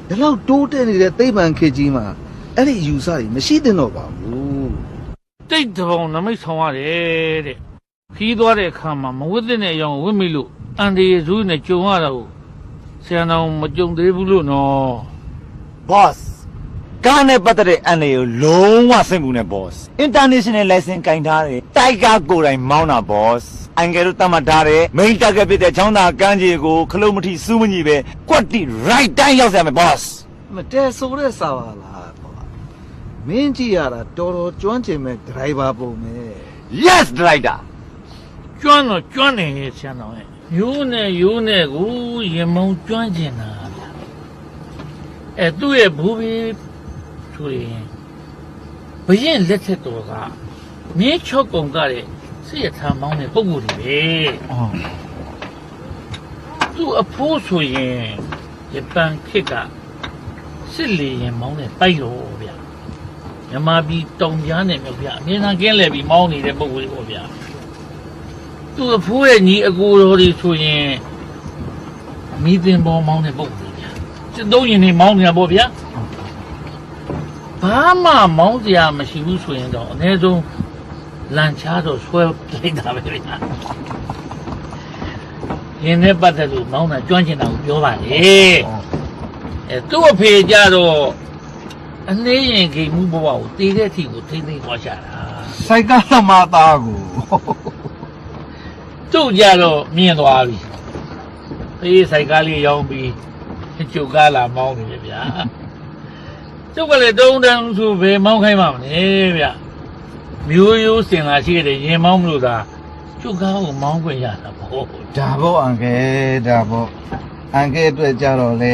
ဒီလောက်တိုးတက်နေတဲ့သိပ္ပံခေတ်ကြီးမှာအဲ့ဒီယူဆတွေမရှိသင့်တော့ပါဘူး တိတ်တပေါင်းနမိတ်ဆောင်ရတယ်တဲ့ခီးသွားတဲ့အခါမှာမဝတ်တဲ့အယောင်ဝတ်မိလို့အန်ဒီဇူးနဲ့ကြုံရတာကိုဆရာတော်မကြုံသေးဘူးလို့နော် boss ကားနဲ့ပတ်သက်တဲ့အန်လေးကိုလုံးဝစိတ်မှုနဲ့ boss international license ကင်ထားတယ်တိုက်ကားကိုယ်တိုင်မောင်းတာ boss အန်ကယ်တို့တတ်မှတ်ထားတဲ့ main target ဖြစ်တဲ့ချောင်းသာကမ်းခြေကိုခလုံးမထီစူးမညီပဲကွက်တိ right တိုင်းရောက်ရမယ် boss မတဲဆိုတဲ့စာပါလားကွာမင်းကြည့်ရတာတော်တော်ကျွမ်းကျင်မဲ့ဒရိုင်ဘာပုံပဲ yes driver ကျွမ်းတော့ကျွမ်းနေရဲ့ဆရာတော်ရဲ့ရိုးနဲ့ကိုရင်မုံကျွမ်းကျင်တာဗျအဲသူ့ရဲ့ဘူဘီဆိုရင်ဘရင်လက်ထက်တော်ကမင်းချော့ကုံကတဲ့စိရထားမောင်းတဲ့ပုံကိုယ်တွေပဲသူ့အဖိုးဆိုရင်ဂျပန်ခေတ်ကစစ်လေရင်မောင်းတဲ့တိုက်ရောဗျမြမပြည်တောင်ကြားနဲ့မြောက်ပြအမြင်သာကင်းလဲပြီးမောင်းနေတဲ့ပုံကိုယ်တွေပေါ့ဗျသူ့အဖိုးရဲ့ညီအကိုတော်တွေဆိုရင်မိသင်ပေါ်မောင်းတဲ့ပုံကိုယ်တွေဗျစစ်သုံးရင်နေမောင်းနေတာပေါ့ဗျဘာမှမောင်းစရာမရှိဘူးဆိုရင်တော့အနည်းဆုံးလန်ချားတော့ဆွဲလိုက်တာပဲဗျာရင်းနဲ့ပတ်သက်လို့မောင်းတာကျွမ်းကျင်တာကိုပြောပါလေအဲသူ့အဖေကြတော့အနှေးရင်ဂိမ်မှုဘဝကိုတေးတဲ့အထိကိုထိမ့်သိမ်းသွားချတာ စိုက်ကသမားသားကို သူ့ကြတော့မြင်သွားပြီအေးစိုက်ကားလေးရောင်းပြီးကျုပ်ကားလာမောင်းနေတယ်ဗျာကျုပ်ကလည်းတုံးတန်းဆိုဘယ်မောင်းခိုင်းမှမလဲဗျမျိုးရိုးစင်လာရှိတဲ့ရင်မောင်းမလို့သာကျုပ်ကားကိုမောင်းခွင့်ရတာပေါ့ ဒါပေါ့အန်ကယ်ဒါပေါ့အန်ကယ်အတွက်ကြတော့လေ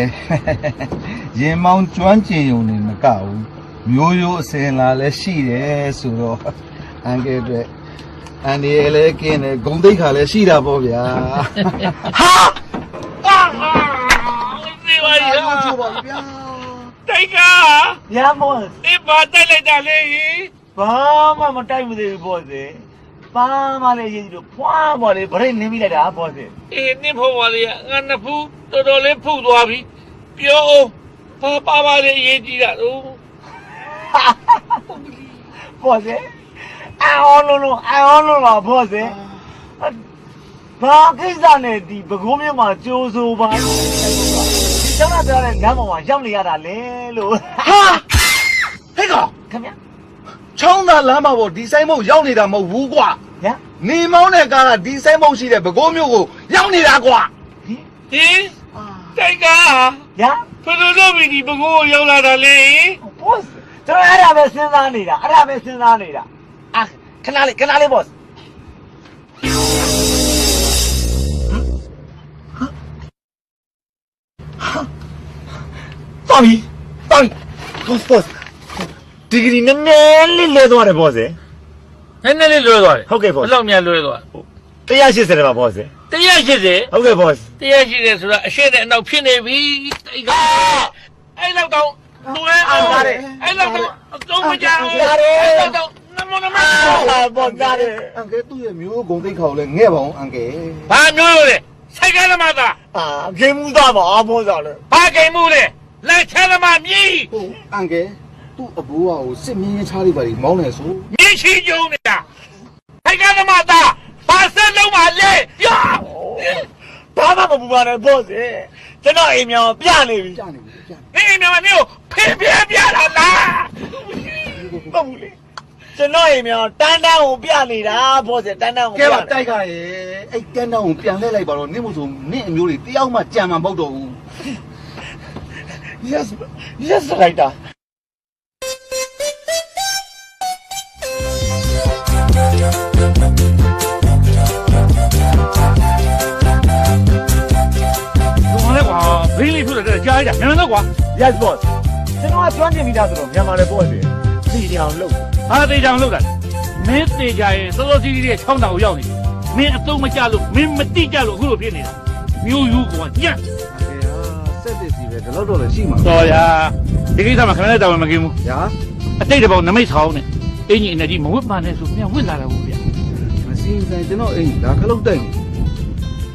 ရင်မောင်းကျွမ်းကျင်ုံနေမကဘူးမျိုးရိုးအစင်လာလည်းရှိတယ်ဆိုတော့အန်ကယ်အတွက်အန်ဒီလည်းကင်းတယ်ဂုံတိတ်ခါလည်းရှိတာပေါ့ဗျာ ဒီပါရီဟာ ချိုးပါဗျာ တိုက်က yeah boss ဒီပါတက်လိုက်တာလေ ဘာမှမတိုက်မသေးဘူး boss ဘာမှလည်းရေးကြည့်လို့ဖွားပေါ်လေဗရိတ်နင်းမိလိုက်တာ boss အေးနင့်ဖို့ပါလေငါနှစ်ဖူးတော်တော်လေးဖုတ်သွားပြီပြောအောင်ဘာပါလေအရေးကြီးတာတော့ boss အော်လုံးပါ boss ဘာကိစ္စနဲ့ဒီဘကုံးမြမှာကြိုးစိုးပါဒီကျောင်းသားပြောတဲ့လမ်းပေါ်မှာရောက်နေရတာလေလို့ ဟာဟဲ့ကောင် ခင်ဗျာ ချောင်းသာလမ်းမှာပေါ့ဒီဆိုင်မုံရောက်နေတာမဟုတ်ဘူးကွာ ညာ နေမောင်းတဲ့ကားကဒီဆိုင်မုံရှိတဲ့ဘကိုးမျိုးကိုရောက်နေတာကွာ ဟင်တိုက်က ညာ ဘယ်လိုလုပ်ပြီးဒီပကိုးရောက်လာတာလဲ boss ကျွန်တော်အဲ့ဒါပဲစဉ်းစားနေတာအာခဏလေး boss တော်ပြီ boss ဒီဂရီနည်းနည်းလေးလဲသွားတယ် boss နည်းနည်းလေးလွဲသွားတယ် ဟုတ်ကဲ့ boss ဘယ်လောက်များလွဲသွား 180တယ်ပါ boss 180 ဟုတ်ကဲ့ boss 180ဆိုတာအရှိတဲ့အနောက်ဖြစ်နေပြီအဲ့လောက်တော့လွဲအောင်အဲ့လောက်တော့အသုံးမကြဘူးအဲ့လောက်တော့နမ boss ရတယ် အန်ကယ်သူ့ရဲ့မျိုးဂုံတိတ်ခါကိုလည်းငဲ့ပါအောင်အန်ကယ် ဘာမျိုးလို့လဲစိုက်ကသမားသား ဂိမ်းမှုသားပါဘောစားလေ ဘာကိမှုလဲလက်ချသမားမြည် ဟုတ်အန်ကယ်သူ့အဘိုးကကိုစစ်မြင်းချားလေးပါဒီမောင်းနေဆို မြည်ချီကျုံနေတာစိုက်ကသမားသားဘာဆက်လုံးပါလဲရ ဘာမှမပူပါနဲ့ boss ကျွန်တော်အိမ်မြောင်ပြနေပြီ ကြားနေပြီကြား နေနေမနေကိုဖေးပြလာလား ဟုတ်ဘူးလေကျွန်တော်အိမ်မြောင်တန်းကိုပြနေတာ boss တန်းကို ကဲပါတိုက်ခါရဲ့အဲ့တန်းတောင်းကိုပြန်လှည့်လိုက်ပါတော့နင့်မို့ဆိုနင့်အမျိုးတွေတယောက်မှကြံမှာမဟုတ်တော့ဘူး yes right တာ ဘာလဲကွာဘေးလေးထုတ်တယ်ကြားရတာမြန်မြန်တော့ကွာ yes boss ကျွန်တော်ကကျွမ်းကျင်ပြီးသားဆိုတော့မြန်မာလေ boss စီတီအောင်လုပ် ဟာတေချောင်လောက်တာမင်းတေချာရဲ့စောစောစီးစီးရဲ့6တောင်ရောက်နေမင်းအသုံးမကျလို့မင်းမတိကျလို့အခုလိုဖြစ်နေတာမျိုးယူကွာညံ့ စက်တစ်စီပဲဒီလောက်တော့လည်းရှိမှာ တော်ရဒီကိစ္စမှာခင်ဗျားတောင်းမကင်းဘူး ညာ အတိတ်တပေါင်းနမိတ်ဆောင်နဲ့အင်ကြီးအနေကြီးမဝစ်ပါနဲ့ဆိုမြန်ဝစ်လာတာဘူးဗျ မစင်းဆိုင်ကျွန်တော်အိမ်ဒါခလုတ်တိုက်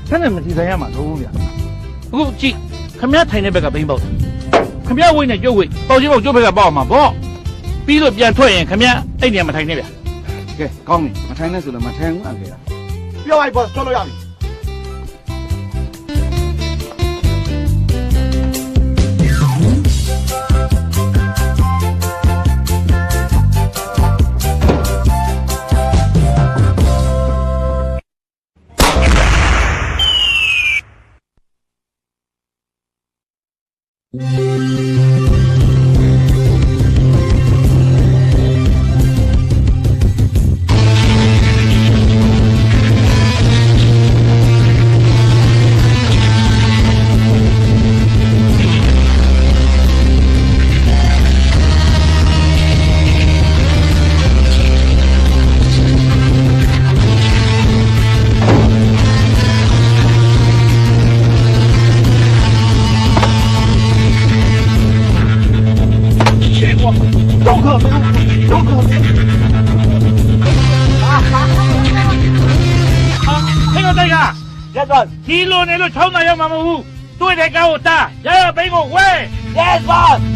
ဆန်းနဲ့မထီဆိုင်ရမှာတော့ဗျအခုကြည့်ခင်ဗျားထိုင်တဲ့ဘက်ကဘိန်းပေါက်တယ် ခမရဝိတ်နဲ့ကျုပ်ဝိတ်ပေါက်ချင်းပေါက်ကျုပ်ဘက်ကပေါက်မှာပေါ့ပြီးလို့ပြန်ထွက်ရင်ခမရအဲ့နေရာမထိုင်နဲ့ဗျာ ကဲကောင်းပြီမထိုင်နဲ့ဆိုလည်းမထိုင်ဘူးအန်ကယ် ပြောလိုက် boss ထွက်လို့ရပြီ ဟဲ့တော့တိုက်က Yes boss ဒီလိုနေလို့ချောင်းသားရောက်မှာမဟုတ်ဘူးတွေ့တဲ့ကောက်ကိုတားရရဘိန်းကိုဝဲ Yes boss